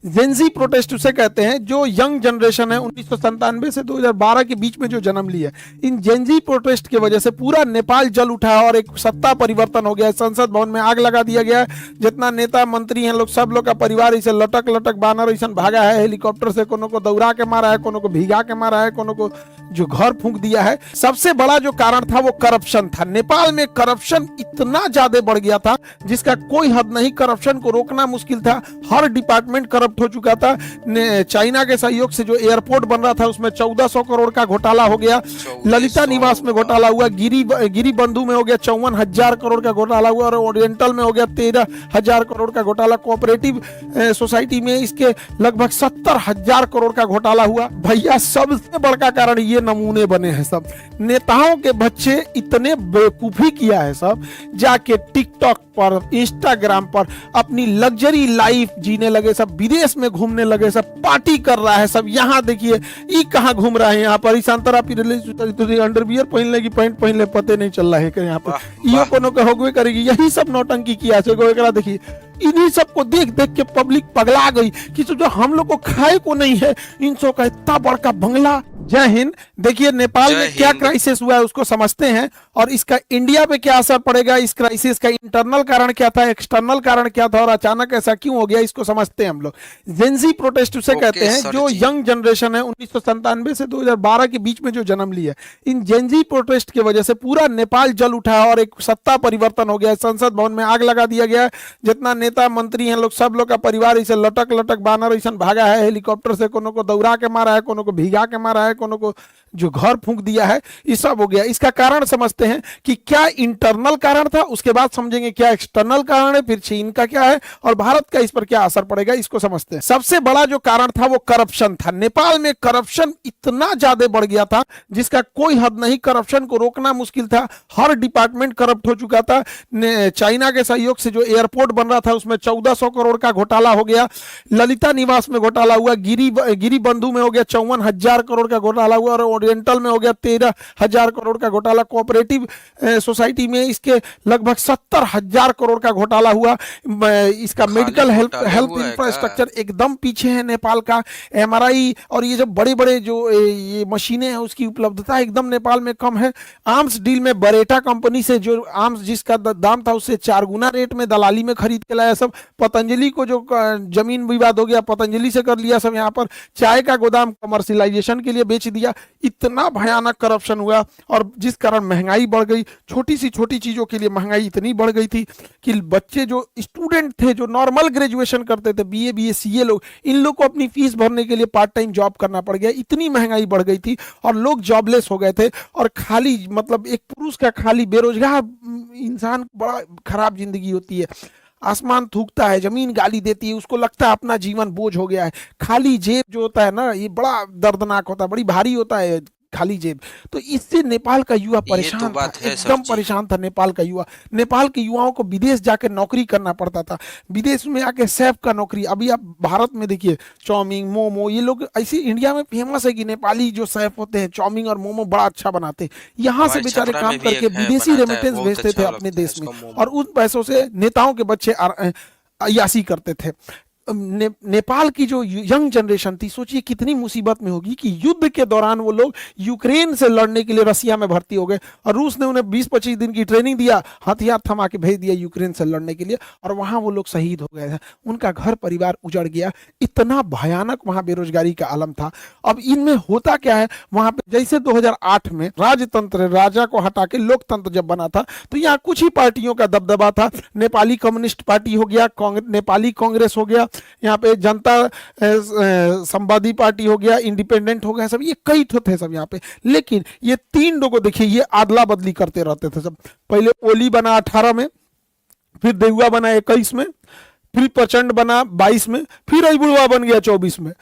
Gen Z protest उसे कहते हैं जो यंग जनरेशन है 1997 से 2012 के बीच में जो जन्म ली है। इन जेंजी प्रोटेस्ट की वजह से पूरा नेपाल जल उठा और एक सत्ता परिवर्तन हो गया है। संसद भवन में आग लगा दिया गया है। जितना नेता मंत्री हैं लोग, सब लोग का परिवार इसे लटक लटक बानर ऐसा भागा है। हेलीकॉप्टर से कोनो को दौड़ा के मारा है, कोनो को भिगा के मारा है, कोनो को जो घर फूंक दिया है। सबसे बड़ा जो कारण था वो करप्शन था। नेपाल में करप्शन इतना ज्यादा बढ़ गया था जिसका कोई हद नहीं। करप्शन को रोकना मुश्किल था। हर डिपार्टमेंट करप्ट हो चुका था। चाइना के सहयोग से जो एयरपोर्ट बन रहा था उसमें 1400 करोड़ का घोटाला हो गया। ललिता निवास में घोटाला हुआ। गिरी बंधु में हो गया 54,000 करोड़ का घोटाला हुआ। और ओरिएंटल में हो गया 13,000 करोड़ का घोटाला। कोऑपरेटिव सोसाइटी में इसके लगभग 70,000 करोड़ का घोटाला हुआ। भैया सबसे बड़का कारण ये नमूने बने हैं सब। नेताओं के बच्चे इतने बेवकूफी किया है सब, जाके टिकटॉक पर, इंस्टाग्राम पर अपनी लग्जरी लाइफ जीने लगे सब। विदेश में घूमने लगे सब। पार्टी कर रहा है सब। यहाँ देखिए ये कहाँ घूम रहा है। यहाँ पर ईशांतरा अंडरवियर पहन लेगी, पैंट पहन ले, पते नहीं चल रहा है कि यहाँ पर ये कोनो का होगवे करेगी। यही सब नौटंकी किया है। देखिए इन्हीं सबको देख देख के पब्लिक पगला गई कि जो हम लोग को खाए को नहीं है, इन सब का इतना बड़का बंगला। जय हिंद। देखिए नेपाल में क्या क्राइसिस हुआ है उसको समझते हैं और इसका इंडिया पे क्या असर पड़ेगा। इस क्राइसिस का इंटरनल कारण क्या था, एक्सटर्नल कारण क्या था और अचानक ऐसा क्यों हो गया, इसको समझते हैं हम लोग। जेंजी प्रोटेस्ट उसे कहते हैं जो यंग जनरेशन है 1997 से 2012 के बीच में जो जन्म ली है। इन जेंजी प्रोटेस्ट की वजह से पूरा नेपाल जल उठा और एक सत्ता परिवर्तन हो गया है। संसद भवन में आग लगा दिया गया है। जितना नेता मंत्री हैं लोग, सब लोग का परिवार इसे लटक लटक बानर ऐसा भागा है। हेलीकॉप्टर से कोनो को दौड़ा के मारा है, कोनो को भिगा के मारा है, कोनो को जो घर फूंक दिया है। ये सब हो गया। इसका कारण समझते हैं कि क्या इंटरनल कारण था, उसके बाद समझेंगे क्या एक्सटर्नल कारण है, फिर चीन का क्या है और भारत का इस पर क्या असर पड़ेगा, इसको समझते हैं। सबसे बड़ा जो कारण था वो करप्शन था। नेपाल में करप्शन इतना ज्यादा बढ़ गया था जिसका कोई हद नहीं। करप्शन को रोकना मुश्किल था। हर डिपार्टमेंट करप्ट हो चुका था। चाइना के सहयोग से जो एयरपोर्ट बन रहा था उसमें 1400 करोड़ का घोटाला हो गया। ललिता निवास में घोटाला हुआ। गिरी बंधु में हो गया 54,000 करोड़ का घोटाला हुआ। और ओरिएंटल में हो गया 13,000 करोड़ का घोटाला। कोऑपरेटिव सोसाइटी में इसके लगभग 70,000 करोड़ का घोटाला हुआ। इसका मेडिकल हेल्थ इंफ्रास्ट्रक्चर एकदम पीछे है नेपाल का। एमआरआई और ये जो बड़े बड़े जो ये मशीनें हैं उसकी उपलब्धता एकदम नेपाल में कम है। आर्म्स डील में बरेटा कंपनी से जो आर्म्स जिसका दाम था उससे 4 गुना रेट में दलाली में खरीद के लाया सब। पतंजलि को जो जमीन विवाद हो गया पतंजलि से कर लिया सब। यहाँ पर चाय का गोदाम कमर्शियलाइजेशन के लिए बेच दिया। इतना भयानक करप्शन हुआ और जिस कारण महंगाई बढ़ गई। छोटी सी छोटी चीजों के लिए महंगाई इतनी बढ़ गई थी कि बच्चे जो स्टूडेंट थे, जो नॉर्मल ग्रेजुएशन करते थे, बीए बीए सीए लोग, इन लोग को अपनी फीस भरने के लिए पार्ट टाइम जॉब करना पड़ गया। इतनी महंगाई बढ़ गई थी और लोग जॉबलेस हो गए थे। और खाली मतलब एक पुरुष का खाली बेरोजगार इंसान, बड़ा खराब जिंदगी होती है। आसमान थूकता है, जमीन गाली देती है, उसको लगता है अपना जीवन बोझ हो गया है। खाली जेब जो होता है ना, ये बड़ा दर्दनाक होता है, बड़ी भारी होता है खाली जेब। तो इससे नेपाल का युवा परेशान था, एकदम परेशान था नेपाल का युवा। नेपाल के युवाओं को विदेश जाकर नौकरी करना पड़ता था। विदेश में आके शेफ का नौकरी। अभी आप भारत में देखिए चाउमीन, मोमो, ये लोग ऐसे इंडिया में फेमस है कि नेपाली जो शेफ होते हैं चाउमीन और मोमो बड़ा अच्छा बनाते हैं। यहाँ से बेचारे काम करके विदेशी रेमिटेंस भेजते थे अपने देश में और उन पैसों से नेताओं के बच्चे अय्यासी करते थे। नेपाल की जो यंग जनरेशन थी, सोचिए कितनी मुसीबत में होगी कि युद्ध के दौरान वो लोग यूक्रेन से लड़ने के लिए रसिया में भर्ती हो गए और रूस ने उन्हें 20-25 दिन की ट्रेनिंग दिया, हथियार थमा के भेज दिया यूक्रेन से लड़ने के लिए और वहां वो लोग शहीद हो गए थे। उनका घर परिवार उजड़ गया। इतना भयानक वहां बेरोजगारी का आलम था। अब इनमें होता क्या है, वहां पे जैसे 2008 में राजतंत्र, राजा को हटा के लोकतंत्र जब बना था तो यहाँ कुछ ही पार्टियों का दबदबा था। नेपाली कम्युनिस्ट पार्टी हो गया, नेपाली कांग्रेस हो गया, यहाँ पे जनता संवादी पार्टी हो गया, इंडिपेंडेंट हो गया, सब ये कई ठो थे सब यहाँ पे। लेकिन ये 3 लोगों देखिए ये आदला बदली करते रहते थे सब। पहले ओली बना 18 में, फिर देहुआ बना 21 में, फिर प्रचंड बना 22 में, फिर अबुढ़वा बन गया 24 में।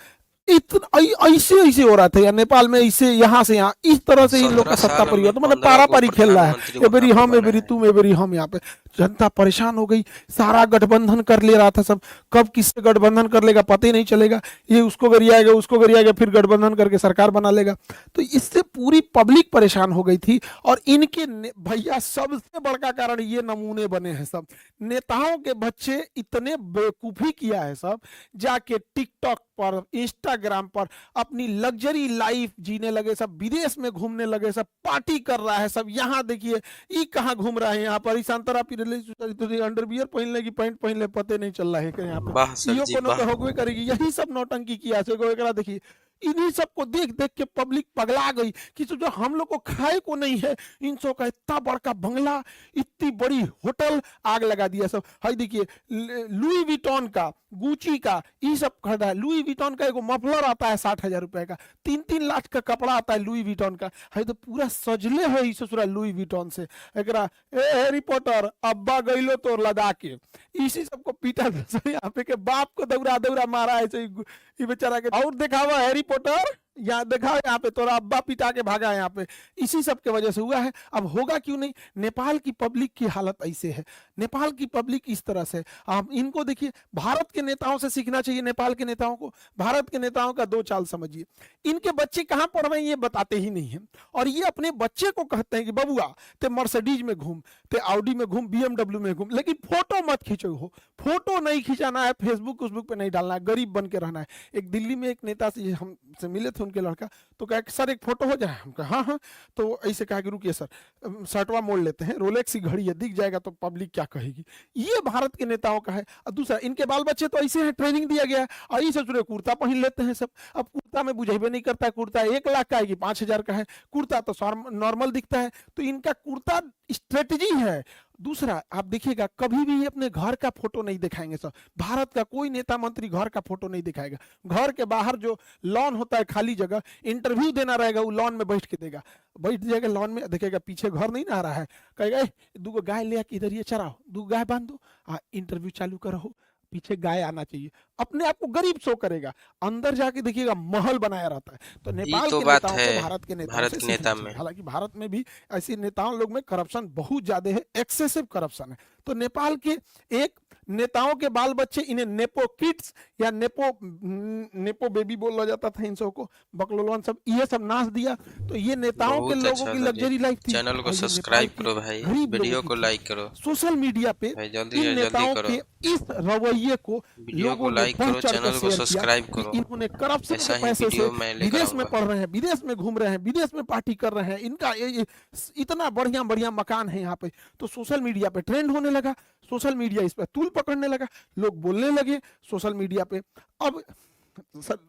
इतना ऐसे ऐसे हो रहा था यार नेपाल में, ऐसे यहाँ से यहाँ इस तरह से इन लोग का 17 सत्ता साल में परिवर्तन, मतलब 15 पारा को पारी खेल रहा है, प्रधानमंत्री ए बेरी वहां पे हम ए बना बेरी है। तुम ए बेरी हम। यहाँ पे जनता परेशान हो गई, सारा गठबंधन कर ले रहा था सब, कब किससे गठबंधन कर लेगा पता ही नहीं चलेगा, ये उसको गरियाएगा उसको गरियाएगा, फिर गठबंधन करके सरकार बना लेगा। तो इससे पूरी पब्लिक परेशान हो गई थी। और इनके भैया सबसे बड़का कारण ये नमूने बने हैं सब नेताओं के बच्चे, इतने बेवकूफी किया है सब, जाके टिकटॉक पर इंस्टाग्राम पर अपनी लग्जरी लाइफ जीने लगे सब, विदेश में घूमने लगे सब, पार्टी कर रहा है सब। यहाँ देखिए ये कहाँ घूम रहा है, यहाँ पर संतरा अंडरवियर पहन लेगी, पैंट पहन ले, पते नहीं चल रहा है कि यहाँ पे वाह सर इहो जी कोनो वाह। के होगवे करेगी। यही सब नौटंकी किया से एकरा देखिए, इन्हीं सबको देख देख के पब्लिक पगला गई कि जो हम लोग को खाए को नहीं है, इन सब का इतना बड़का बंगला, इतनी बड़ी होटल, आग लगा दिया सब। हाय देखिए लुई विटॉन का, गुची का, ये सब खरीदा है। लुई विटॉन का एगो मफलर आता है 60,000 रुपए का, 3-3 लाख का कपड़ा आता है लुई विटॉन का। है तो पूरा सजले है इस ससुरा लुई विटॉन से। एकरा ए हैरी पॉटर अब्बा गइलो तो लदा के, इसी सबको पीटा यहाँ पे के बाप को दौड़ा दौड़ा मारा ऐसे ये बेचारा के। और दिखावा हैरी पॉटर, यहाँ देखा यहाँ पे तोरा अब्बा पिटा के भागा यहाँ पे, इसी सब के वजह से हुआ है। अब होगा क्यों नहीं, नेपाल की पब्लिक की हालत ऐसे है, नेपाल की पब्लिक इस तरह से। आप इनको देखिए, भारत के नेताओं से सीखना चाहिए नेपाल के नेताओं को। भारत के नेताओं का दो चाल समझिए, इनके बच्चे कहाँ पढ़ रहे हैं ये बताते ही नहीं है, और ये अपने बच्चे को कहते हैं कि बबुआ ते मर्सिडीज में घूम, ते ऑडी में घूम, BMW में घूम, लेकिन फोटो मत खींचो हो, फोटो नहीं खिंचाना है, फेसबुक पे नहीं डालना है, गरीब बन के रहना है। एक दिल्ली में एक नेता से हमसे मिले थे उनके लड़का, तो कहा कि सर एक फोटो हो जाए, हम कहा हाँ हाँ, तो ऐसे कहा कि रुकिए सर शर्टवा मोड़ लेते हैं, रोलेक्स की घड़ी है, दिख जाएगा तो पब्लिक क्या कहेगी। ये भारत के नेताओं का है। और दूसरा, इनके बाल बच्चे तो ऐसे हैं, ट्रेनिंग दिया गया है, और ये ससुरे कुर्ता पहन लेते हैं सब। अब कुर्ता में बुझेबे नहीं करता, कुर्ता 1 लाख का है कि 5,000 का है, कुर्ता तो नॉर्मल दिखता है, तो इनका कुर्ता स्ट्रेटजी है। दूसरा आप देखिएगा, कभी भी अपने घर का फोटो नहीं दिखाएंगे सब, भारत का कोई नेता मंत्री घर का फोटो नहीं दिखाएगा। घर के बाहर जो लॉन होता है, खाली जगह, इंटरव्यू देना रहेगा, वो लॉन में बैठ के देगा, बैठ जाएगा लॉन में, देखेगा पीछे घर नहीं ना आ रहा है, कहेगा दूगो गाय ले आके इधर ये चराओ, दू गाय बांध दो, इंटरव्यू चालू करो, पीछे गाय आना चाहिए। अपने आप को गरीब शो करेगा, अंदर जाके देखिएगा महल बनाया रहता है। तो नेपाल तो के बात नेताओं है को भारत के नेताओं भारत से के सीखना नेता चाहिए। में। हालांकि भारत में भी ऐसे नेताओं लोग में करप्शन बहुत ज्यादा है, एक्सेसिव करप्शन है। तो नेपाल के एक नेताओं के बाल बच्चे, इन्हें नेपो किड्स या नेपो बेबी बोला जाता था इन सबको, बकलोलवन सब, ये सब नाच दिया। तो ये नेताओं के बहुत लोगों अच्छा की था जी। लग्जरी लाइफ थी। चैनल को और ये नेपाल सब्सक्राइब के करो भाई, गरीब वीडियो लोगों को की थी। लाइक करो सोशल मीडिया पे भाई, जल्दी इन जल्दी नेताओं करो, के इस रवैये को वीडियो को लोगों ने लाइक बढ़ करो, चढ़ कर चैनल को शेयर किया सब्सक्राइब कि करो। इन्होंने करप्शन ऐसा के ही पैसे से वीडियो मैं लेकर विदेश में आऊंगा। पढ़ रहे हैं, विदेश में घूम रहे हैं, विदेश में पार्टी कर रहे हैं, इनका ये इतना बढ़िया बढ़िया मकान है यहाँ पे। तो सोशल मीडिया पे ट्रेंड होने लगा, सोशल मीडिया इस पर तूल पकड़ने लगा, लोग बोलने लगे सोशल मीडिया पे। अब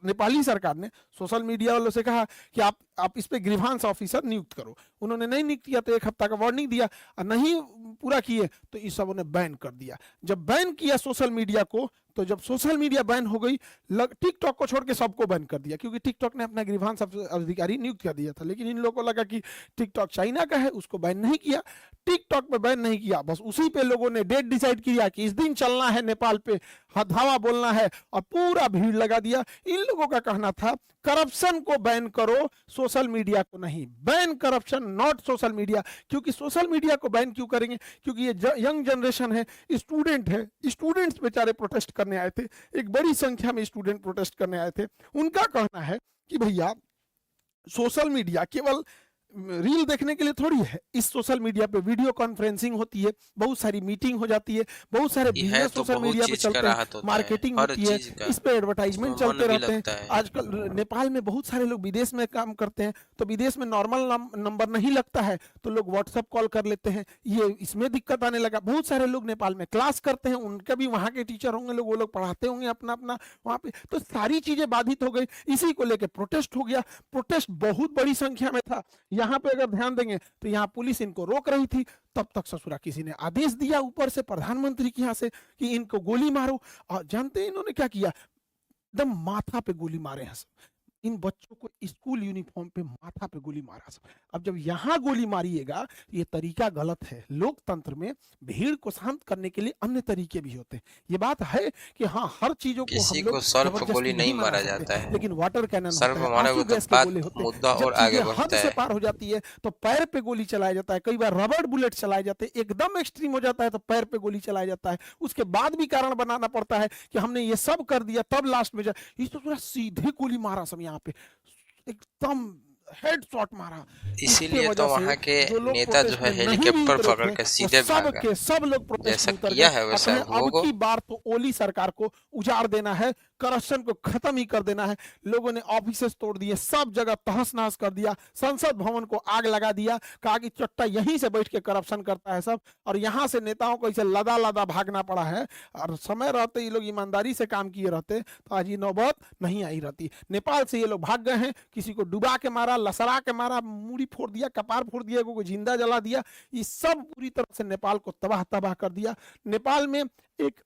नेपाली सरकार ने सोशल मीडिया वालों से कहा कि आप इस पे ग्रीवांस ऑफिसर नियुक्त करो। उन्होंने नहीं नियुक्त किया तो 1 हफ्ता का वार्निंग दिया, और नहीं पूरा किए तो इस सब ने बैन कर दिया। जब बैन किया सोशल मीडिया को, तो जब सोशल मीडिया बैन हो गई, टिकटॉक को छोड़ के सबको बैन कर दिया, क्योंकि टिकटॉक ने अपना ग्रीवांस अधिकारी नियुक्त कर दिया था। लेकिन इन लोगों को लगा कि टिकटॉक चाइना का है, उसको बैन नहीं किया, टिकटॉक पे बैन नहीं किया, बस उसी पे लोगों ने डेट डिसाइड किया कि इस दिन चलना है नेपाल पे, धावा बोलना है, और पूरा भीड़ लगा दिया। इन लोगों का कहना था करप्शन को बैन करो, सोशल मीडिया को नहीं। Ban corruption, not social media. क्योंकि सोशल मीडिया को बैन क्यों करेंगे, क्योंकि ये यंग जनरेशन है, स्टूडेंट है, स्टूडेंट्स बेचारे प्रोटेस्ट करने आए थे, एक बड़ी संख्या में स्टूडेंट प्रोटेस्ट करने आए थे। उनका कहना है कि भैया सोशल मीडिया केवल रील देखने के लिए थोड़ी है, इस सोशल मीडिया पे वीडियो कॉन्फ्रेंसिंग होती है, बहुत सारी मीटिंग हो जाती है, बहुत सारे ये है बिजनेस तो सोशल बहुत मीडिया पे चीज का चलते हैं, राहत होता है, मार्केटिंग हर होती है, चीज का इस पे एडवर्टाइजमेंट उसमें मन चलते भी रहते हैं। लगता है। आजकल नेपाल में बहुत सारे लोग विदेश में काम करते हैं, तो विदेश में नॉर्मल नंबर नहीं लगता है, तो लोग व्हाट्सएप कॉल कर लेते हैं, ये इसमें दिक्कत आने लगा। बहुत सारे लोग नेपाल में क्लास करते हैं, उनका भी वहाँ के टीचर होंगे लोग, वो लोग पढ़ाते होंगे अपना अपना वहाँ पे, तो सारी चीजें बाधित हो गई। इसी को लेकर प्रोटेस्ट हो गया, प्रोटेस्ट बहुत बड़ी संख्या में था। यहाँ पे अगर ध्यान देंगे तो यहाँ पुलिस इनको रोक रही थी, तब तक ससुरा किसी ने आदेश दिया ऊपर से, प्रधानमंत्री के यहाँ से, कि इनको गोली मारो। और जानते हैं इन्होंने क्या किया, एकदम माथा पे गोली मारे हैं। इन बच्चों को स्कूल यूनिफॉर्म पे माथा पे गोली मारा सब। अब जब यहाँ गोली मारिएगा तो ये तरीका गलत है। लोकतंत्र में भीड़ को शांत करने के लिए अन्य तरीके भी होते हैं। ये बात है कि हाँ, हर चीजों को किसी हम को लोग सर पे जबरदस्ती गोली नहीं नहीं मना मारा सकते, जाता है, लेकिन वाटर कैनन सर होता पे है, मारोगे आंसू तो गैस के बात गोले होते मुद्दा हैं। जब और चीजें आगे हद बढ़ता से है। पार हो जाती है तो पैर पे गोली चलाया जाता है, कई बार रबड़ बुलेट चलाए जाते हैं, एकदम एक्सट्रीम हो जाता है तो पैर पे गोली चलाया जाता है। उसके बाद भी कारण बनाना पड़ता है कि हमने ये सब कर दिया, तब लास्ट में ये तो पूरा सीधे गोली मारा सब यहाँ पे, एकदम हेड शॉट मारा। इसके इसीलिए तो वजह से वहाँ के जो लोग नेता जो प्रोटेस्ट है में नहीं भी हेलीकॉप्टर उतरे पकड़ थे के वो सीधे सब भागा। के सब लोग प्रोटेस्ट जैसा में उतर किया गए है और वैसा कहें अब भोगो। की बार तो ओली सरकार को उजाड़ देना है, करप्शन को खत्म ही कर देना है। लोगों ने ऑफिसेस तोड़ दिए, सब जगह तहस नहस कर दिया, संसद भवन को आग लगा दिया, कहा कि चट्टा यहीं से बैठ के करप्शन करता है सब, और यहाँ से नेताओं को इसे लदा लदा भागना पड़ा है। और समय रहते ये लोग ईमानदारी से काम किए रहते तो आज ये नौबत नहीं आई रहती। नेपाल से ये लोग भाग गए हैं, किसी को डुबा के मारा, लसड़ा के मारा, मूड़ी फोड़ दिया, कपार फोड़ दिया, को जिंदा जला दिया। ये सब पूरी तरह से नेपाल को तबाह तबाह कर दिया। नेपाल में एक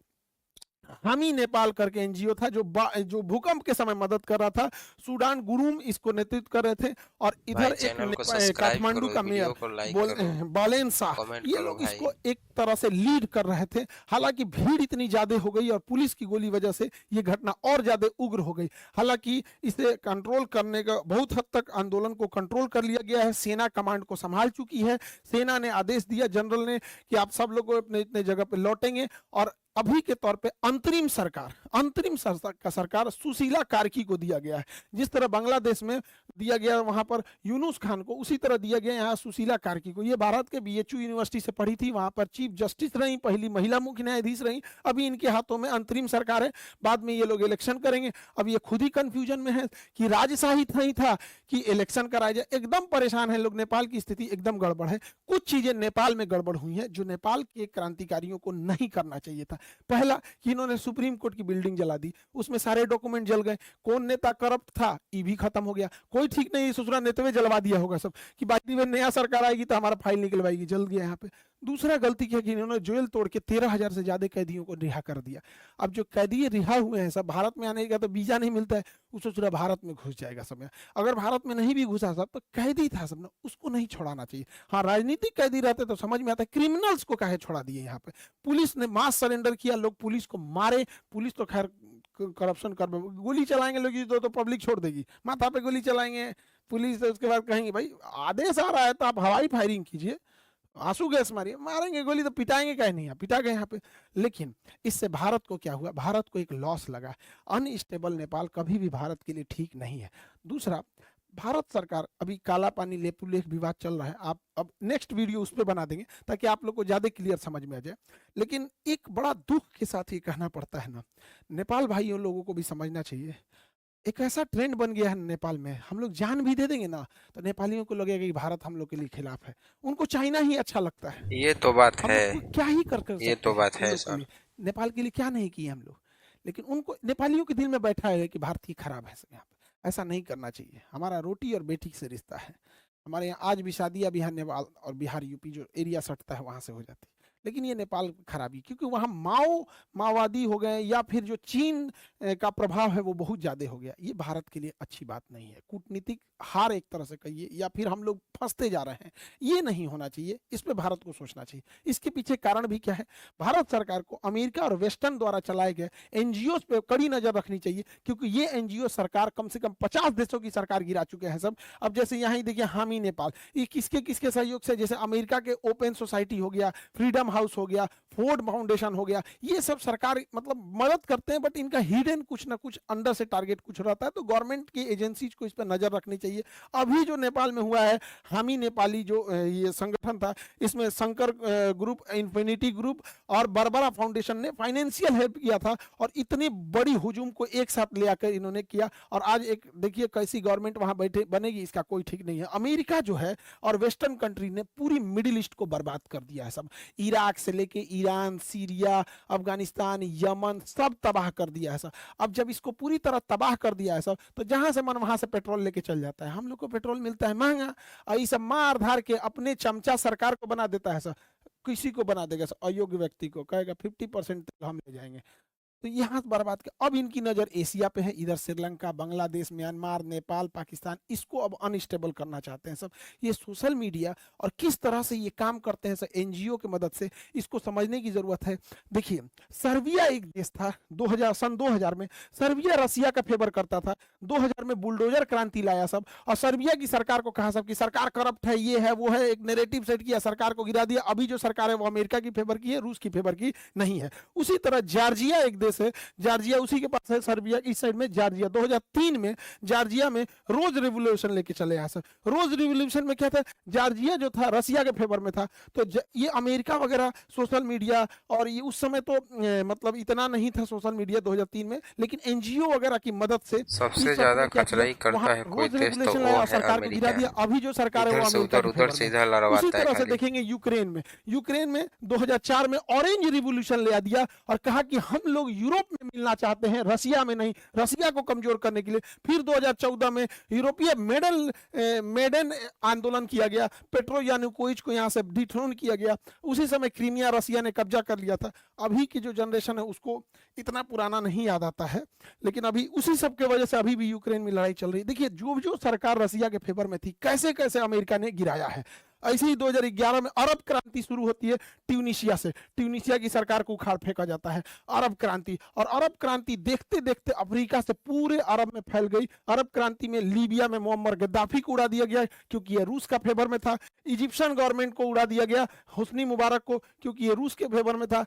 हामी नेपाल करके एनजीओ था जो भूकंप के समय मदद कर रहा था। सूडान गुरुम इसको नेतृत्व कर रहे थे, और भाई इधर एक चैनल को सब्सक्राइब काठमांडू करो, का वीडियो मेयर को लाइक करो, बालेन शाह, कमेंट ये करो लोग भाई। इसको एक तरह से लीड कर रहे थे। हालांकि भीड़ इतनी ज्यादा हो गई और पुलिस की गोली वजह से ये घटना और ज्यादा उग्र हो गई। हालांकि इसे कंट्रोल करने का बहुत हद तक आंदोलन को कंट्रोल कर लिया गया है, सेना कमांड को संभाल चुकी है। सेना ने आदेश दिया जनरल ने कि आप सब लोग अपने इतने जगह पे लौटेंगे, और अभी के तौर पे अंतरिम सरकार सुशीला कार्की को दिया गया है। जिस तरह बांग्लादेश में दिया गया वहां पर यूनुस खान को, उसी तरह दिया गया यहाँ सुशीला कार्की को। ये भारत के बीएचयू यूनिवर्सिटी से पढ़ी थी, वहां पर चीफ जस्टिस रही, पहली महिला मुख्य न्यायाधीश रही। अभी इनके हाथों में अंतरिम सरकार है, बाद में ये लोग इलेक्शन करेंगे। अब ये खुद ही कंफ्यूजन में है कि राजशाही नहीं था कि इलेक्शन कराया जाए। एकदम परेशान है लोग, नेपाल की स्थिति एकदम गड़बड़ है। कुछ चीजें नेपाल में गड़बड़ हुई हैं जो नेपाल के क्रांतिकारियों को नहीं करना चाहिए था। पहला कि इन्होंने सुप्रीम कोर्ट की बिल्डिंग जला दी, उसमें सारे डॉक्यूमेंट जल गए। कौन नेता करप्ट था ये भी खत्म हो गया। कोई ठीक नहीं, ससुरा नेता जलवा दिया होगा सब कि बाकी में नया सरकार आएगी तो हमारा फाइल निकलवाएगी, जल गया यहाँ पे। दूसरा गलती क्या कि इन्होंने जेल तोड़ के 13,000 से ज्यादा कैदियों को रिहा कर दिया। अब जो कैदी रिहा हुए हैं सब, भारत में आने का तो वीजा नहीं मिलता है, उसको ससुरा भारत में घुस जाएगा सब। अगर भारत में नहीं भी घुसा सब तो कैदी था सब ना, उसको नहीं छोड़ाना चाहिए। हाँ, राजनीतिक कैदी रहते तो समझ में आता है, क्रिमिनल्स को काहे छोड़ा दिए यहाँ पे। पुलिस ने मास सरेंडर किया, लोग पुलिस को मारे। पुलिस तो खैर करप्शन कर, गोली चलाएंगे लोग तो पब्लिक छोड़ देगी, माथा पे गोली चलाएंगे पुलिस, उसके बाद कहेंगे भाई आदेश आ रहा है तो आप हवाई फायरिंग कीजिए, आंसू गैस मारिए, मारेंगे गोली तो पिटाएंगे कहीं नहीं, पिटा गए यहाँ पे। लेकिन इससे भारत को क्या हुआ, भारत को एक लॉस लगा। अनस्टेबल नेपाल कभी भी भारत के लिए ठीक नहीं है। दूसरा, भारत सरकार अभी काला पानी लेपुलेख विवाद चल रहा है, आप अब नेक्स्ट वीडियो उस पर बना देंगे ताकि आप लोग को ज्यादा क्लियर समझ में आ जाए। लेकिन एक बड़ा दुख के साथ ये कहना पड़ता है ना, नेपाल भाइयों लोगों को भी समझना चाहिए, एक ऐसा ट्रेंड बन गया है नेपाल में, हम लोग जान भी दे देंगे ना तो नेपालियों को लगेगा कि भारत हम लोग के लिए खिलाफ है। उनको चाइना ही अच्छा लगता है। ये तो बात हम है, लोग क्या ही कर ये सकते तो हैं बात उन है लोग के सर। लिए, नेपाल के लिए क्या नहीं किए हम लोग। लेकिन उनको नेपालियों के दिल में बैठा है कि भारतीय खराब है यहाँ पे। ऐसा नहीं करना चाहिए। हमारा रोटी और बेटी से रिश्ता है। हमारे यहाँ आज भी शादियाँ बिहार नेपाल और बिहार यूपी जो एरिया सटता है वहां से हो जाती है। लेकिन ये नेपाल की खराबी, क्योंकि वहाँ माओवादी हो गए या फिर जो चीन का प्रभाव है वो बहुत ज्यादा हो गया। ये भारत के लिए अच्छी बात नहीं है। कूटनीतिक हार एक तरह से कहिए, या फिर हम लोग फंसते जा रहे हैं, ये नहीं होना चाहिए। इस पे भारत को सोचना चाहिए। इसके पीछे कारण भी क्या है, भारत सरकार को अमेरिका और वेस्टर्न द्वारा चलाए गए एनजीओ पे कड़ी नजर रखनी चाहिए, क्योंकि ये एनजीओ सरकार कम से कम 50 देशों की सरकार गिरा चुके हैं सब। अब जैसे यहाँ ही देखिए हामी नेपाल, ये किसके किसके सहयोग से, जैसे अमेरिका के ओपन सोसाइटी हो गया, फ्रीडम हाउस हो गया, फोर्ड फाउंडेशन हो गया, ये सब सरकार मतलब मदद करते हैं, बट इनका हिडन कुछ ना कुछ अंडर से टारगेट कुछ रहता है। तो गवर्नमेंट की एजेंसीज को इस पर नजर रखनी चाहिए। अभी जो नेपाल में हुआ है, हामी नेपाली जो ये संगठन था, इसमें शंकर ग्रुप, इन्फिनिटी ग्रुप और बरबरा फाउंडेशन ने फाइनेंशियल हेल्प किया था, और इतनी बड़ी हुजूम को एक साथ ले आकर इन्होंने किया। और आज एक देखिए कैसी गवर्नमेंट वहां बैठे बनेगी, इसका कोई ठीक नहीं है। अमेरिका जो है और वेस्टर्न कंट्री ने पूरी मिडिल ईस्ट को बर्बाद कर दिया है सब, इराक से लेके ईरान, सीरिया, अफगानिस्तान, यमन, सब तबाह कर दिया है सब। अब जब इसको पूरी तरह तबाह कर दिया है सब, तो जहां से मन वहां से पेट्रोल लेके चल जाता है। हम लोग को पेट्रोल मिलता है महंगा, और ये सब मार धार के अपने चमचा सरकार को बना देता है सब। किसी को बना देगा सब, अयोग्य व्यक्ति को कहेगा 50% हम ले जाएंगे। तो यहाँ बर्बाद किया। अब इनकी नज़र एशिया पे है, इधर श्रीलंका, बांग्लादेश, म्यांमार, नेपाल, पाकिस्तान, इसको अब अनस्टेबल करना चाहते हैं सब। ये सोशल मीडिया और किस तरह से ये काम करते हैं सब एनजीओ की मदद से, इसको समझने की जरूरत है। देखिए, सर्बिया एक देश था, 2000 में सर्बिया रसिया का फेवर करता था, 2000 में बुलडोजर क्रांति लाया सब, और सर्बिया की सरकार को कहा सब कि सरकार करप्ट है, ये है वो है, एक नैरेटिव सेट किया, सरकार को गिरा दिया। अभी जो सरकार है वो अमेरिका की फेवर की है, रूस की फेवर की नहीं है। उसी तरह जॉर्जिया एक देश है, जॉर्जिया उसी के पास है, सर्बिया की साइड में जॉर्जिया। 2003 में जॉर्जिया में रोज रेवोल्यूशन लेके चले आए सब। रोज रेवोल्यूशन में क्या था, जॉर्जिया जो था रसिया के फेवर में था, तो ये अमेरिका वगैरह सोशल मीडिया, और ये उस समय तो मतलब इतना नहीं था सोशल मीडिया 2003 में, लेकिन एनजीओ वगैरह की मदद से सबसे ज्यादा कचराई करता है कोई देश तो वो है सरकार को गिरा दिया। अभी जो सरकार है वो अमेरिका की उधर से इधर लड़वाता है। उसी तरह से देखेंगे यूक्रेन में 2004 में ऑरेंज रिवॉल्यूशन ले दिया और कहा कि हम लोग यूरोप में मिलना चाहते हैं, रसिया में नहीं, रसिया को कमजोर करने के लिए। फिर 2014 में यूरोपीय मेडन आंदोलन किया गया, पेट्रो यानुकोविच को यहाँ से डिथ्रोन किया गया। उसी समय क्रीमिया रसिया ने कब्जा कर लिया था। अभी की जो जनरेशन है उसको इतना पुराना नहीं याद आता है, लेकिन अभी उसी सब के वजह से अभी भी यूक्रेन में लड़ाई चल रही है। देखिए, जो जो सरकार रसिया के फेवर में थी, कैसे कैसे अमेरिका ने गिराया है। ऐसे ही 2011 में अरब क्रांति शुरू होती है ट्यूनिशिया से, ट्यूनिशिया की सरकार को उखाड़ फेंका जाता है, अरब क्रांति। और अरब क्रांति देखते देखते अफ्रीका से पूरे अरब में फैल गई। अरब क्रांति में लीबिया में मोअम्मर गद्दाफी को उड़ा दिया गया क्योंकि ये रूस का फेवर में था। इजिप्शियन गवर्नमेंट को उड़ा दिया गया, हुस्नी मुबारक को, क्योंकि ये रूस के फेवर में था।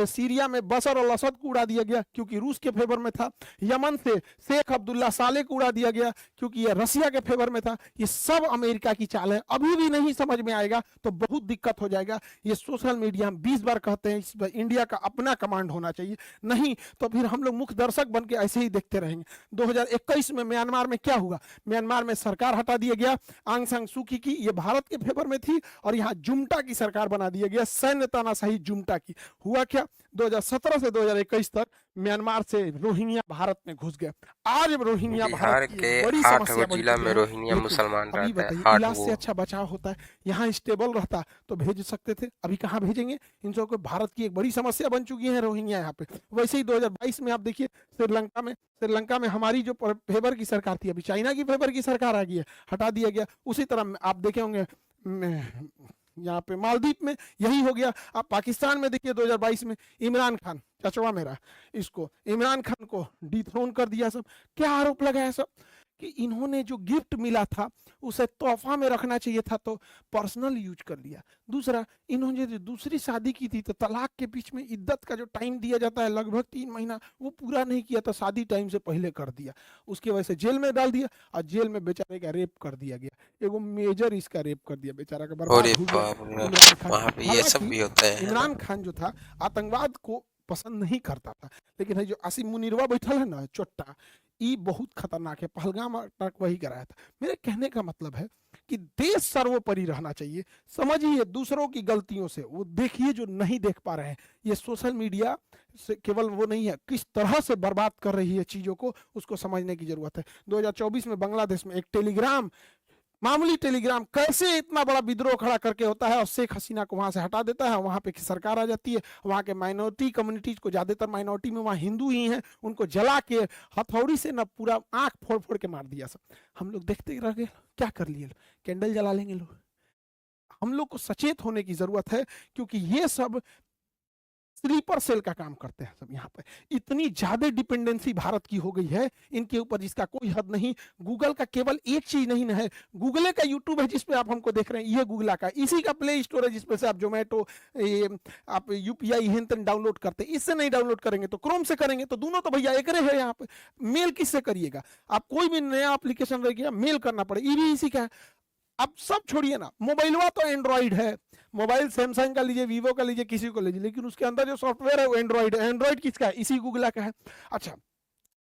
सीरिया में बशर अल असद को उड़ा दिया गया क्योंकि रूस के फेवर में था। यमन से शेख अब्दुल्ला साले को उड़ा दिया गया क्योंकि ये रसिया के फेवर में था। ये सब अमेरिका की चाल है। अभी भी नहीं समझ में आएगा तो बहुत दिक्कत हो जाएगा। ये सोशल मीडिया हम 20 बार कहते हैं, इस पर इंडिया का अपना कमांड होना चाहिए, नहीं तो फिर हम लोग मुख्य दर्शक बन के ऐसे ही देखते रहेंगे। 2021 में म्यांमार में क्या हुआ, म्यांमार में सरकार हटा दिया गया आंग सान सू की, ये भारत के फेवर में थी, और यहाँ जुम्टा की सरकार बना दिया गया, सैन्य तानाशाही जुम्टा की। हुआ क्या, 2017 से 2021 तक म्यांमार से रोहिंग्या भारत में घुस गए। आज रोहिंग्या बिहार के 8 जिला में रोहिंग्या मुसलमान रहते हैं। इलाज से अच्छा बचाव होता है, यहाँ स्टेबल रहता तो भेज सकते थे, अभी कहाँ भेजेंगे। इन सबको भारत की एक बड़ी समस्या बन चुकी है रोहिंग्या यहाँ पे। वैसे ही 2022 में आप देखिए श्रीलंका में हमारी जो फेवर की सरकार थी, अभी चाइना की फेवर की सरकार आ गई है, हटा दिया गया। उसी तरह आप देखे होंगे यहाँ पे मालदीव में यही हो गया। आप पाकिस्तान में देखिए 2022 में इमरान खान, चचवा मेरा, इसको इमरान खान को डिथ्रोन कर दिया सब। क्या आरोप लगाया सब कि इन्होंने जो गिफ्ट मिला था उसे तोहफा में रखना चाहिए था तो पर्सनल यूज कर लिया। दूसरा, इन्होंने जो दूसरी शादी की थी तो तलाक के बीच में इद्दत का जो टाइम दिया जाता है लगभग 3 महीना, वो पूरा नहीं किया तो शादी टाइम से पहले कर दिया। उसकी वजह से जेल में डाल दिया और जेल में बेचारे का रेप कर दिया गया। एगो मेजर इसका रेप कर दिया, बेचारा का बर्बाद हो गया। इमरान खान जो था आतंकवाद को पसंद नहीं करता था, लेकिन है जो आसिम मुनीरवा बैठल है ना चोट्टा, ये बहुत खतरनाक है। पहलगाम अटैक वही कराया था। मेरे कहने का मतलब है कि देश सर्वोपरि रहना चाहिए। समझिए दूसरों की गलतियों से, वो देखिए जो नहीं देख पा रहे हैं। ये सोशल मीडिया से केवल वो नहीं है, किस तरह से बर्बाद कर रही है चीजों को, उसको समझने की जरूरत है। 2024 में बांग्लादेश में एक टेलीग्राम, मामूली टेलीग्राम कैसे इतना बड़ा विद्रोह खड़ा करके होता है और शेख हसीना को वहां से हटा देता है, वहां पे सरकार आ जाती है। वहां के माइनॉरिटी कम्युनिटीज को, ज्यादातर माइनॉरिटी में वहां हिंदू ही हैं, उनको जला के हथौड़ी से ना पूरा आंख फोड़ फोड़ के मार दिया सब। हम लोग देखते रह गए, क्या कर लिए, कैंडल जला लेंगे लोग। हम लोग को सचेत होने की जरूरत है क्योंकि ये सब स्लीपर सेल का काम करते हैं सब। यहाँ पे इतनी ज्यादा डिपेंडेंसी भारत की हो गई है इनके ऊपर जिसका कोई हद नहीं। गूगल का केवल एक चीज नहीं है, गूगल का यूट्यूब है जिसपे आप हमको देख रहे हैं, ये गूगल का, इसी का प्ले स्टोर है जिसपे से आप जोमेटो, आप यूपीआई हेन डाउनलोड करते हैं। इससे नहीं डाउनलोड करेंगे तो क्रोम से करेंगे, तो दोनों तो भैया एक है। यहाँ पे मेल किससे करिएगा आप, कोई भी नया एप्लीकेशन रह गया मेल करना पड़े, ये भी इसी का है। अब सब छोड़िए ना, मोबाइलवा तो एंड्रॉइड है, मोबाइल सैमसंग का लीजिए, वीवो का लीजिए, किसी को लीजिए, लेकिन उसके अंदर जो सॉफ्टवेयर है वो एंड्रॉइड है। एंड्रॉइड किसका है, इसी गूगल का है। अच्छा,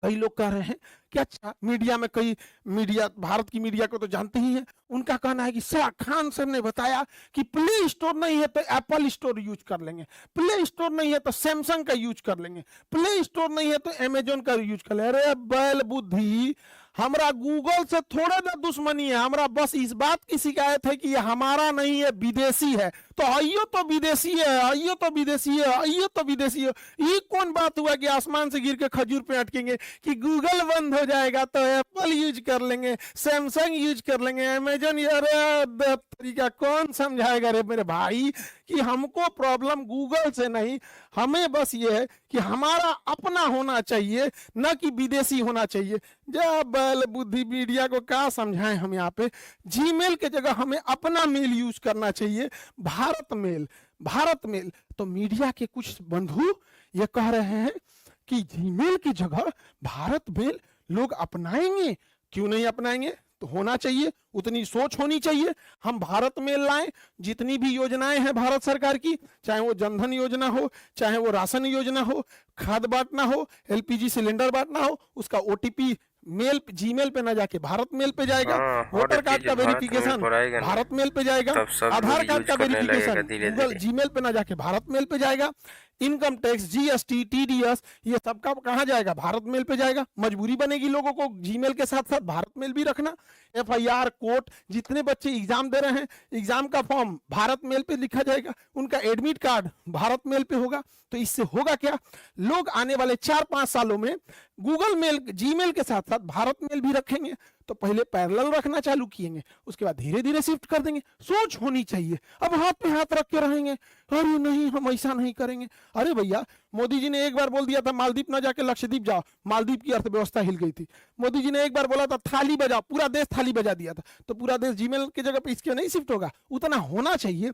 कई लोग कह रहे हैं कि अच्छा मीडिया में, कई मीडिया, भारत की मीडिया को तो जानते ही हैं, उनका कहना है कि शाह खान सर ने बताया कि प्ले स्टोर नहीं है तो एप्पल स्टोर यूज कर लेंगे, प्ले स्टोर नहीं है तो सैमसंग का यूज कर लेंगे, प्ले स्टोर नहीं है तो अमेजोन का यूज कर लेंगे। अरे बैल बुद्धि, हमरा गूगल से थोड़ा ना दुश्मनी है, हमरा बस इस बात की शिकायत है कि ये हमारा नहीं है, विदेशी है। तो आइयो तो विदेशी है, आइयो तो विदेशी है, आइयो तो विदेशी है। ये कौन बात हुआ कि आसमान से गिर के खजूर पे अटकेंगे कि गूगल बंद हो जाएगा तो एप्पल यूज कर लेंगे, सैमसंग यूज कर लेंगे, अमेजन। अरे तरीका कौन समझाएगा रे मेरे भाई कि हमको प्रॉब्लम गूगल से नहीं, हमें बस ये है कि हमारा अपना होना चाहिए, न कि विदेशी होना चाहिए। जब बैल बुद्धि मीडिया को क्या समझाएं हम यहाँ पे। जीमेल के जगह हमें अपना मेल यूज करना चाहिए, भारत मेल। भारत मेल तो मीडिया के कुछ बंधु ये कह रहे हैं कि जीमेल की जगह भारत मेल लोग अपनाएंगे। क्यों नहीं अपनाएंगे? तो होना चाहिए, उतनी सोच होनी चाहिए। हम भारत मेल लाएं, जितनी भी योजनाएं हैं भारत सरकार की, चाहे वो जनधन योजना हो, चाहे वो राशन योजना हो, खाद बांटना हो, एलपीजी सिलेंडर बांटना हो, उसका ओटीपी मेल जीमेल पे ना जाके भारत मेल पे जाएगा। वोटर कार्ड का वेरिफिकेशन भारत मेल पे जाएगा। आधार कार्ड का वेरिफिकेशन गूगल जीमेल पे ना जाके भारत मेल पे जाएगा। इनकम टैक्स, जीएसटी, टीडीएस, ये सबका कहाँ जाएगा? भारत मेल पे जाएगा। मजबूरी बनेगी लोगों को जीमेल के साथ साथ भारत मेल भी रखना। एफआईआर, कोर्ट, जितने बच्चे एग्जाम दे रहे हैं, एग्जाम का फॉर्म भारत मेल पे लिखा जाएगा, उनका एडमिट कार्ड भारत मेल पे होगा। तो इससे होगा क्या? लोग आने वाले 4-5 सालों में गूगल मेल, जीमेल के साथ साथ भारत मेल भी रखेंगे। तो पहले पैरेलल रखना चालू किएंगे, उसके बाद धीरे धीरे शिफ्ट कर देंगे। सोच होनी चाहिए। अब हाथ पे हाथ रख के रहेंगे, अरे नहीं हम ऐसा नहीं करेंगे। अरे भैया, मोदी जी ने एक बार बोल दिया था मालदीप ना जाके लक्षद्वीप जाओ, मालदीप की अर्थव्यवस्था हिल गई थी। मोदी जी ने एक बार बोला था थाली बजाओ, पूरा देश थाली बजा दिया था। तो पूरा देश जीमेल की जगह पे इसके नहीं शिफ्ट होगा? उतना होना चाहिए।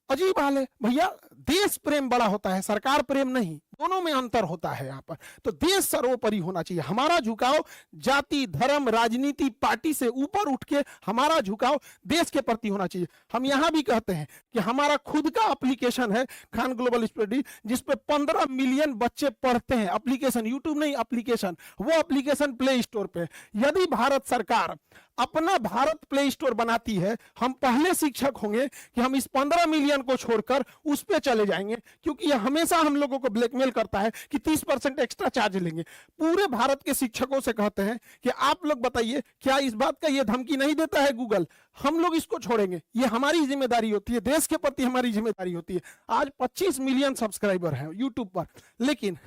अजीब हाल है भैया। देश प्रेम बड़ा होता है, सरकार प्रेम नहीं, दोनों में अंतर होता है यहाँ पर। तो देश सर्वोपरि होना चाहिए। हमारा झुकाव जाति, धर्म, राजनीति, पार्टी से ऊपर उठ के हमारा झुकाव देश के प्रति होना चाहिए। हम यहाँ भी कहते हैं कि हमारा खुद का एप्लीकेशन है खान ग्लोबल स्टडी, जिसपे 15 मिलियन बच्चे पढ़ते हैं। एप्लीकेशन, यूट्यूब नहीं, एप्लीकेशन। वो एप्लीकेशन प्ले स्टोर पे। यदि भारत सरकार अपना भारत प्ले स्टोर बनाती है, हम पहले शिक्षक होंगे कि हम इस 15 मिलियन को छोड़कर उस पे चले जाएंगे, क्योंकि यह हमेशा हम लोगों को ब्लैकमेल करता है कि 30% एक्स्ट्रा चार्ज लेंगे। पूरे भारत के शिक्षकों से कहते हैं कि आप लोग बताइए, क्या इस बात का ये धमकी नहीं देता है गूगल? हम लोग इसको छोड़ेंगे, ये हमारी जिम्मेदारी होती है, देश के प्रति हमारी जिम्मेदारी होती है। आज 25 मिलियन सब्सक्राइबर हैं यूट्यूब पर, लेकिन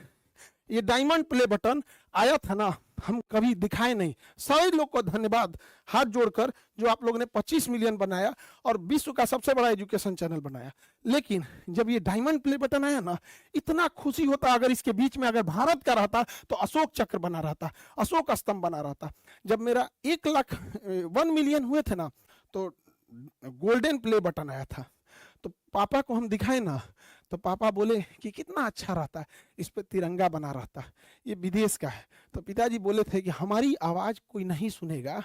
ये डायमंड प्ले बटन आया था ना, हम कभी दिखाए नहीं। सभी लोग को धन्यवाद हाथ जोड़कर, जो आप लोगों ने 25 मिलियन बनाया और विश्व का सबसे बड़ा एजुकेशन चैनल बनाया। लेकिन जब ये डायमंड प्ले बटन आया ना, इतना खुशी होता। अगर इसके बीच में अगर भारत का रहता तो अशोक चक्र बना रहता, अशोक स्तंभ बना रहता। जब मेरा 1 मिलियन हुए थे ना, तो गोल्डन प्ले बटन आया था। तो पापा को हम दिखाए ना, तो पापा बोले कि कितना अच्छा रहता है, इस पे तिरंगा बना रहता, ये विदेश का है। तो पिताजी बोले थे कि हमारी आवाज कोई नहीं सुनेगा,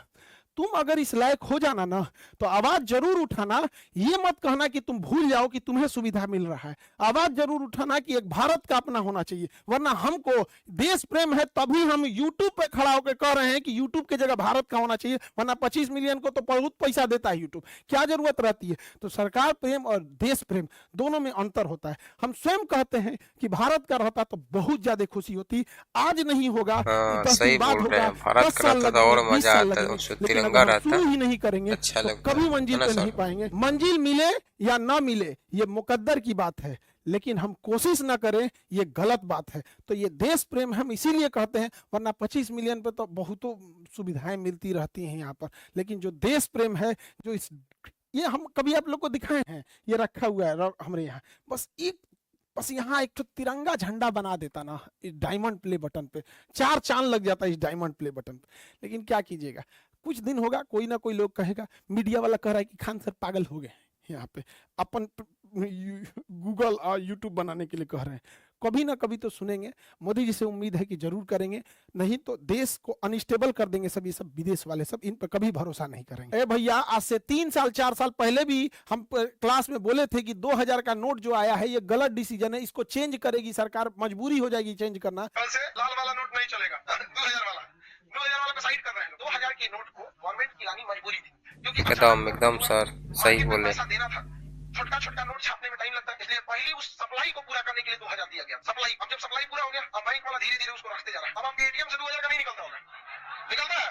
तुम अगर इस लायक हो जाना ना तो आवाज जरूर उठाना। ये मत कहना कि तुम भूल जाओ कि तुम्हें सुविधा मिल रहा है। आवाज जरूर उठाना कि एक भारत का अपना होना चाहिए। वरना हमको देश प्रेम है, तभी हम यूट्यूब पे खड़ा होकर कह रहे हैं कि यूट्यूब की जगह भारत का होना चाहिए। वरना 25 मिलियन को तो बहुत पैसा देता है यूट्यूब, क्या जरूरत रहती है? तो सरकार प्रेम और देश प्रेम दोनों में अंतर होता है। हम स्वयं कहते हैं कि भारत का रहता तो बहुत ज्यादा खुशी होती। आज नहीं होगा, 10 दिन बाद होगा, 10 साल लगेंगे, 20 साल लगेंगे, शुरू ही नहीं करेंगे अच्छा तो कभी मंजिल पे नहीं पाएंगे। मंजिल मिले या ना मिले ये मुकद्दर की बात है, लेकिन हम कोशिश ना करें ये गलत बात है। तो ये देश प्रेम हम इसीलिए कहते हैं। वरना 25 मिलियन पे तो बहुतों सुविधाएं मिलती रहती हैं यहाँ पर, लेकिन जो देश प्रेम है, जो इस ये हम कभी आप लोग को दिखाए हैं, ये रखा हुआ है हमारे यहाँ। बस यहाँ एक तो तिरंगा झंडा बना देता ना इस डायमंड प्ले बटन पे, 4 चांद लग जाता है इस डायमंड प्ले बटन पे। लेकिन क्या कीजिएगा, कुछ दिन होगा, कोई ना कोई लोग कहेगा, मीडिया वाला कह रहा है कि खान सर पागल हो गए यहाँ पे, अपन गूगल और यूट्यूब बनाने के लिए कह रहे हैं। कभी ना कभी तो सुनेंगे। मोदी जी से उम्मीद है कि जरूर करेंगे, नहीं तो देश को अनस्टेबल कर देंगे सब। ये सब विदेश वाले सब, इन पर कभी भरोसा नहीं करेंगे। ए भैया, आज से 3 साल 4 साल पहले भी हम क्लास में बोले थे कि 2000 का नोट जो आया है ये गलत डिसीजन है, इसको चेंज करेगी सरकार, मजबूरी हो जाएगी चेंज करना। कल से लाल वाला नोट नहीं चलेगा, 2000 वाला को साइड कर रहे हैं। 2000 के नोट को गवर्नमेंट की लानी मजबूरी थी, क्योंकि एकदम सर सही बोले। देना था, छोटा छोटा नोट छापने में टाइम लगता है, इसलिए पहले उस सप्लाई को पूरा करने के लिए 2000 दिया गया। सप्लाई, अब जब सप्लाई पूरा हो गया, अब बैंक वाला धीरे धीरे उसको रखते जा रहा है। अब आपके एटीएम से 2000 का नहीं निकलता होगा, निकलता है,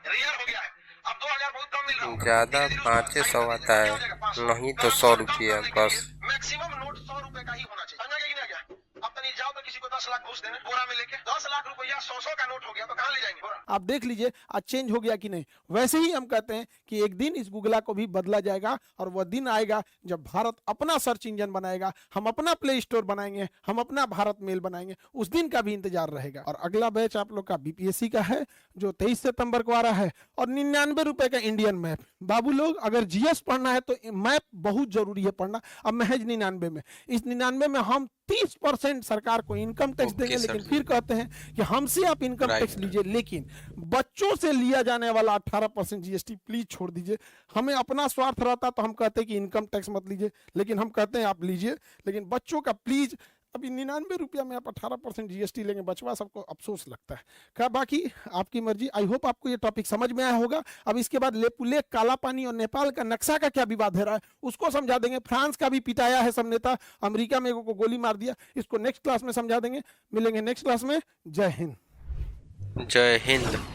रेयर हो गया है। अब 2000 बहुत कम मिल रहा होगा। ज्यादा धीरे-धीरे उसको 500 साइड आता करते है, हो जाएगा 500। नहीं तो कम 100 कम रुपया करने के बस। लिए मैक्सिमम नोट 100 रुपए का ही होना चाहिए। समझा गया कि नहीं गया? अब तनी जाओ तो किसी को 10 लाख घूस देने बोरा में लेके 10 लाख रुपया 100 का नोट हो गया तो कहाँ ले जाएंगे बोरा? आप देख लीजिए आज चेंज हो गया कि नहीं। वैसे ही हम कहते हैं कि एक दिन इस गूगला को भी बदला जाएगा और वह दिन आएगा जब भारत अपना सर्च इंजन बनाएगा, हम अपना प्ले स्टोर बनाएंगे, हम अपना भारत मेल बनाएंगे। उस दिन का भी इंतजार रहेगा। और अगला बैच आप लोग का बीपीएससी का है जो 23 सितंबर को आ रहा है, और 99 रुपए का इंडियन मैप। बाबू लोग अगर जीएस पढ़ना है तो मैप बहुत जरूरी है पढ़ना। अब महज 99 में, इस 99 में हम 30% सरकार को इनकम टैक्स ओके देंगे, सर। लेकिन फिर कहते हैं कि हमसे आप इनकम राइट। टैक्स लीजिए, लेकिन बच्चों से लिया जाने वाला 18% जीएसटी प्लीज छोड़ दीजिए। हमें अपना स्वार्थ रहता तो हम कहते हैं कि इनकम टैक्स मत लीजिए, लेकिन हम कहते हैं आप लीजिए, लेकिन बच्चों का प्लीज। अभी 99 रुपया में आप 18% जीएसटी लेंगे, बचवा सबको अफसोस लगता है। क्या बाकी आपकी मर्जी। आई होप आपको ये टॉपिक समझ में आया होगा। अब इसके बाद लेपुलेख, काला पानी और नेपाल का नक्शा का क्या विवाद है रहा है उसको समझा देंगे। फ्रांस का भी पिटाया है सब नेता, अमेरिका में को गोली मार दिया, इसको नेक्स्ट क्लास में समझा देंगे। मिलेंगे नेक्स्ट क्लास में। जय हिंद। जय हिंद।